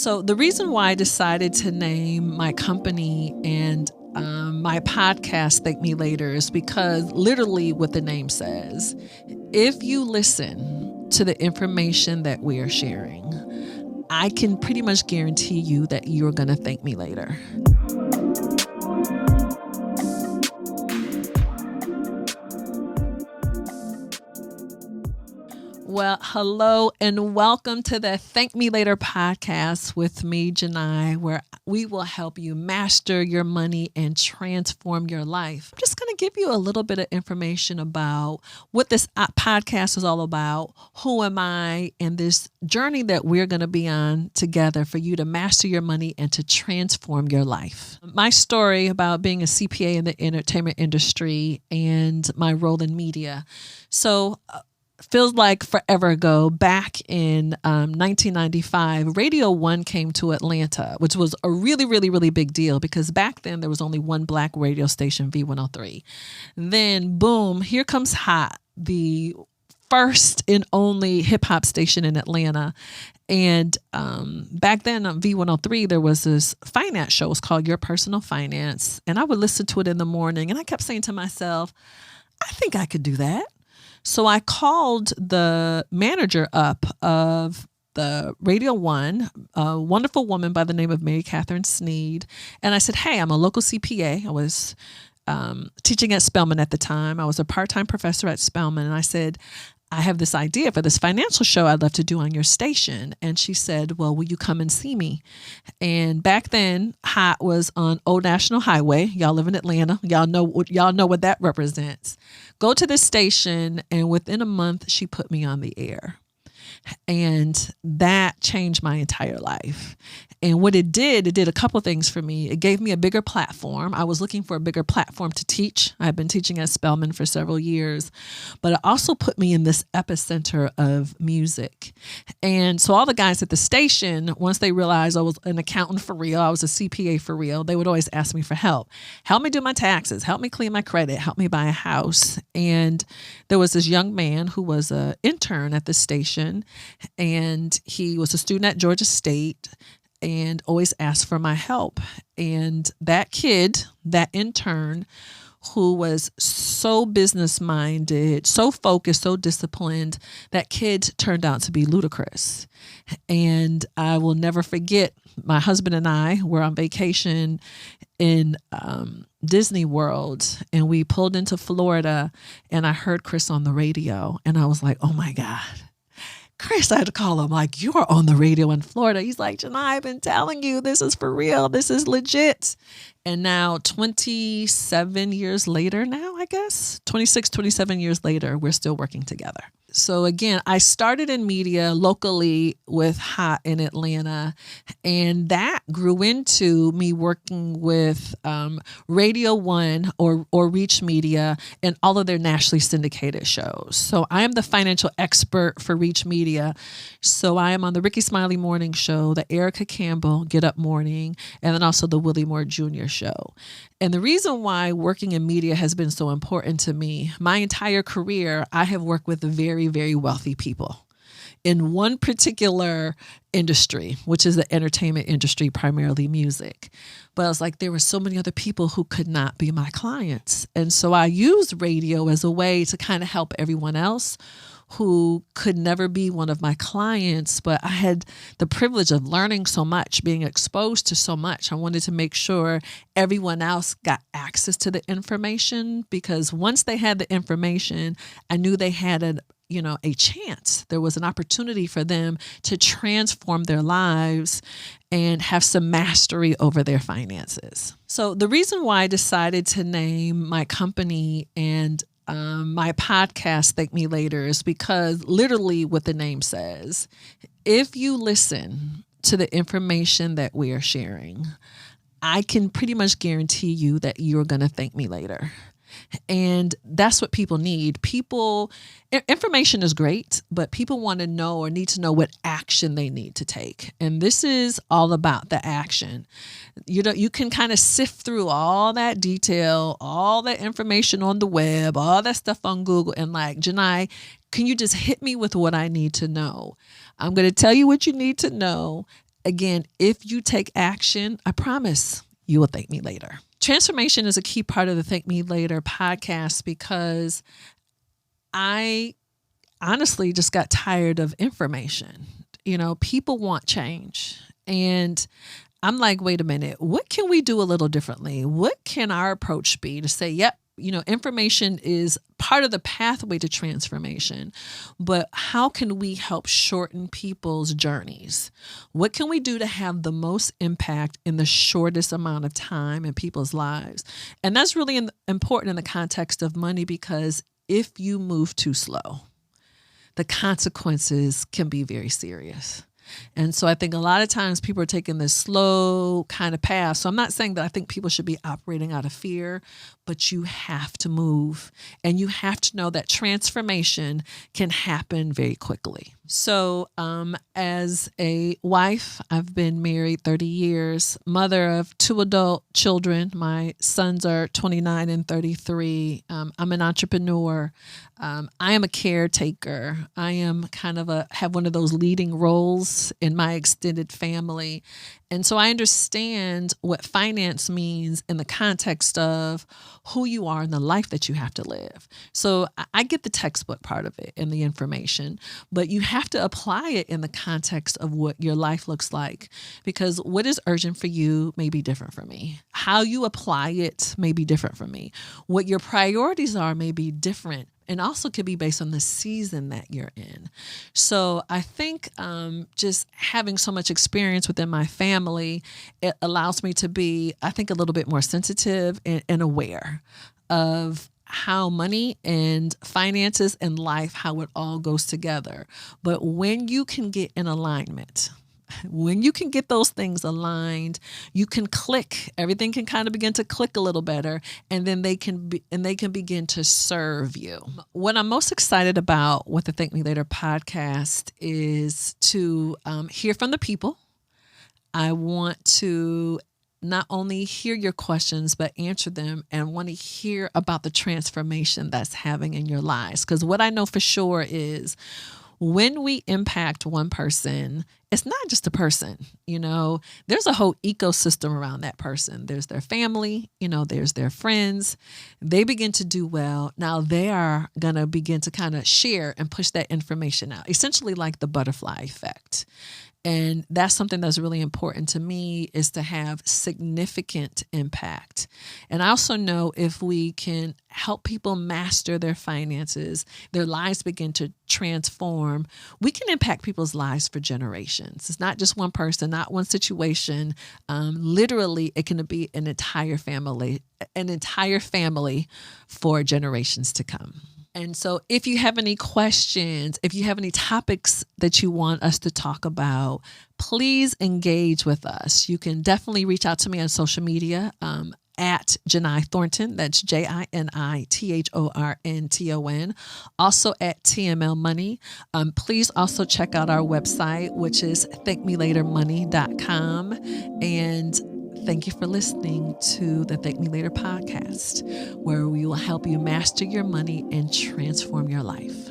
So the reason why I decided to name my company and my podcast Thank Me Later is because literally what the name says, if you listen to the information that we are sharing, I can pretty much guarantee you that you're going to thank me later. Well, hello and welcome to the Thank Me Later podcast with me, Jini, where we will help you master your money and transform your life. I'm just going to give you a little bit of information about what this podcast is all about, who am I, and this journey that we're going to be on together for you to master your money and to transform your life. My story about being a CPA in the entertainment industry and my role in media. So, feels like forever ago, back in 1995, Radio 1 came to Atlanta, which was a really big deal because back then there was only one black radio station, V103. Then boom, here comes Hot, the first and only hip hop station in Atlanta. And back then on V103, there was this finance show. It was called Your Personal Finance. And I would listen to it in the morning. And I kept saying to myself, I think I could do that. So I called the manager up of the Radio 1, a wonderful woman by the name of Mary Catherine Sneed. And I said, hey, I'm a local CPA. I was teaching at Spelman at the time. I was a part-time professor at Spelman. And I said, I have this idea for this financial show I'd love to do on your station. And she said, well, will you come and see me? And back then, Hot was on Old National Highway. Y'all live in Atlanta. Y'all know what that represents. Go to the station, and within a month, she put me on the air. And that changed my entire life. And what it did a couple things for me. It gave me a bigger platform. I was looking for a bigger platform to teach. I've been teaching at Spelman for several years, but it also put me in this epicenter of music. And so all the guys at the station, once they realized I was an accountant for real, I was a CPA for real, they would always ask me for help. Help me do my taxes, help me clean my credit, help me buy a house. And there was this young man who was an intern at the station, and he was a student at Georgia State and always asked for my help. And that kid, that intern, who was so business-minded, so focused, so disciplined, that kid turned out to be Ludacris. And I will never forget, my husband and I were on vacation in Disney World, and we pulled into Florida, and I heard Chris on the radio, and I was like, oh my God. Chris, I had to call him like, you are on the radio in Florida. He's like, Jini, I've been telling you, this is for real. This is legit. And now 27 years later now, I guess, 27 years later, we're still working together. So again, I started in media locally with Hot in Atlanta, and that grew into me working with Radio 1 or Reach Media and all of their nationally syndicated shows. So I am the financial expert for Reach Media. So I am on the Rickey Smiley Morning Show, the Erica Campbell Get Up Morning, and then also the Willie Moore Jr. Show. And the reason why working in media has been so important to me, my entire career, I have worked with very wealthy people in one particular industry, which is the entertainment industry, primarily music. But I was like, there were so many other people who could not be my clients. And so I used radio as a way to kind of help everyone else who could never be one of my clients, but I had the privilege of learning so much, being exposed to so much. I wanted to make sure everyone else got access to the information, because once they had the information, I knew they had a chance. There was an opportunity for them to transform their lives and have some mastery over their finances. So the reason why I decided to name my company and my podcast Thank Me Later is because literally what the name says, if you listen to the information that we are sharing, I can pretty much guarantee you that you're going to thank me later. And that's what people need. Information is great, but people want to know or need to know what action they need to take. And this is all about the action. You can kind of sift through all that detail, all that information on the web, all that stuff on Google, and like, Jini, can you just hit me with what I need to know? I'm going to tell you what you need to know. again, if you take action, I promise you will thank me later. Transformation is a key part of the Thank Me Later podcast because I honestly just got tired of information. People want change. And I'm like, wait a minute, what can we do a little differently? What can our approach be to say, yep, information is part of the pathway to transformation, but how can we help shorten people's journeys? What can we do to have the most impact in the shortest amount of time in people's lives? And that's really important in the context of money, because if you move too slow, the consequences can be very serious. And so I think a lot of times people are taking this slow kind of path. So I'm not saying that I think people should be operating out of fear, but you have to move, and you have to know that transformation can happen very quickly. So as a wife, I've been married 30 years, mother of 2 adult children. My sons are 29 and 33. I'm an entrepreneur. I am a caretaker. I am have one of those leading roles in my extended family. And so I understand what finance means in the context of who you are and the life that you have to live. So I get the textbook part of it and the information, but you have to apply it in the context of what your life looks like, because what is urgent for you may be different for me. How you apply it may be different for me. What your priorities are may be different, and also could be based on the season that you're in. So I think just having so much experience within my family, it allows me to be, I think, a little bit more sensitive and aware of how money and finances and life, how it all goes together. But when you can get in alignment, when you can get those things aligned, you can click. Everything can kind of begin to click a little better, and then they can begin to serve you. What I'm most excited about with the Thank Me Later podcast is to hear from the people. I want to not only hear your questions, but answer them, and want to hear about the transformation that's having in your lives. Because what I know for sure is, when we impact one person, it's not just a person, there's a whole ecosystem around that person. There's their family, there's their friends. They begin to do well. Now they are going to begin to kind of share and push that information out, essentially like the butterfly effect. And that's something that's really important to me, is to have significant impact. And I also know if we can help people master their finances, their lives begin to transform, we can impact people's lives for generations. It's not just one person, not one situation. Literally, it can be an entire family for generations to come. And so if you have any questions, if you have any topics that you want us to talk about, please engage with us. You can definitely reach out to me on social media at Jini Thornton. That's JiniThornton. Also at TML Money. Please also check out our website, which is thankmelatermoney.com. And thank you for listening to the Thank Me Later podcast, where we will help you master your money and transform your life.